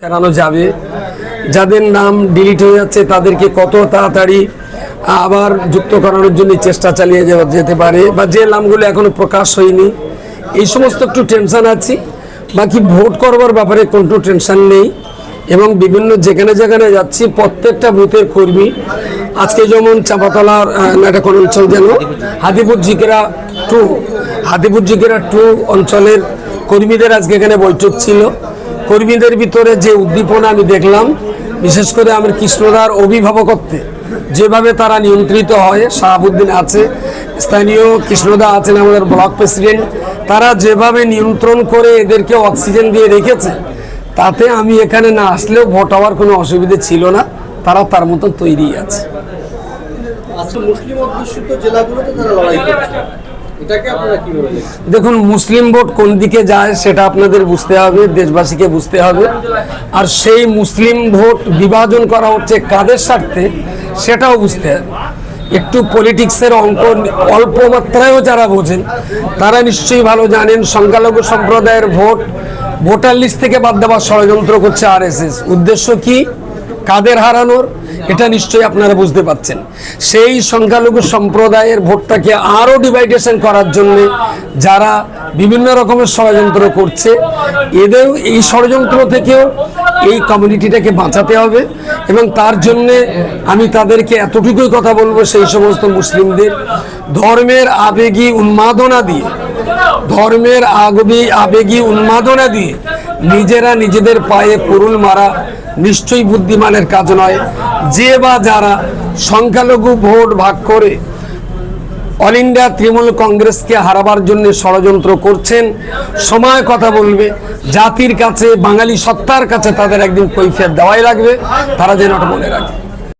ফেরানো যাবে, যাদের নাম ডিলিট হয়ে যাচ্ছে তাদেরকে কত তাড়াতাড়ি আবার যুক্ত করানোর জন্য চেষ্টা চালিয়ে যেতে পারে, বা যে নামগুলো এখনো প্রকাশ হয়নি এই সমস্ত একটু টেনশন আছে। বাকি ভোট করবার ব্যাপারে কোনো টেনশন নেই। এবং বিভিন্ন যেখানে যেখানে যাচ্ছি প্রত্যেকটা বুথের কর্মী, আজকে যেমন চাপাতলার একটা কোন অঞ্চল যেন হাদিপুর জিকেরা 2 অঞ্চলের কর্মীদের আজকে এখানে বৈঠক ছিল। কর্মীদের ভিতরে যে উদ্দীপনা আমি দেখলাম, বিশেষ করে আমার কৃষ্ণদার অভিভাবকত্বে যেভাবে তারা নিয়ন্ত্রিত হয়, শাহাবুদ্দিন আছে, স্থানীয় কৃষ্ণদা আছেন আমাদের ব্লক প্রেসিডেন্ট, তারা যেভাবে নিয়ন্ত্রণ করে এদেরকে অক্সিজেন দিয়ে রেখেছে, তাতে আমি এখানে না আসলেও ভোট হওয়ার কোনো অসুবিধে ছিল না। তারা তার মতন তৈরি আছে। দেখুন, মুসলিম ভোট কোন দিকে যায় সেটা আপনাদের বুঝতে হবে, দেশবাসীকে বুঝতে হবে। আর সেই মুসলিম ভোট বিভাজন করা হচ্ছে কাদের স্বার্থে সেটাও বুঝতে হবে। একটু পলিটিক্সের অঙ্ক অল্প মাত্রায়ও যারা বোঝেন তারা নিশ্চয়ই ভালো জানেন, সংখ্যালঘু সম্প্রদায়ের ভোটার লিস্ট থেকে বাদ দেওয়ার ষড়যন্ত্র করছে আরএসএস। উদ্দেশ্য কি? কাদের হারানোর, এটা নিশ্চয়ই আপনারা বুঝতে পারছেন। সেই সংখ্যালঘু সম্প্রদায়ের ভোটটাকে আরও ডিভাইডেশন করার জন্য যারা বিভিন্ন রকমের ষড়যন্ত্র করছে, এদের এই ষড়যন্ত্র থেকেও এই কমিউনিটিটাকে বাঁচাতে হবে। এবং তার জন্যে আমি তাদেরকে এতটুকুই কথা বলবো, সেই সমস্ত মুসলিমদের ধর্মের আবেগী উন্মাদনা দিয়ে নিজেরা নিজেদের পায়ে কুরুল মারা নিশ্চয়ই বুদ্ধিমানের কাজ নয়। যে বা যারা সংখ্যালঘু ভোট ভাগ করে অল ইন্ডিয়া তৃণমূল কংগ্রেসকে হারাবার জন্য ষড়যন্ত্র করছেন, সময় কথা বলবে। জাতির কাছে, বাঙালি সত্তার কাছে তাদের একদিন কৈফিয়ত দেওয়াই লাগবে। তারা যেন ওটা মনে রাখে।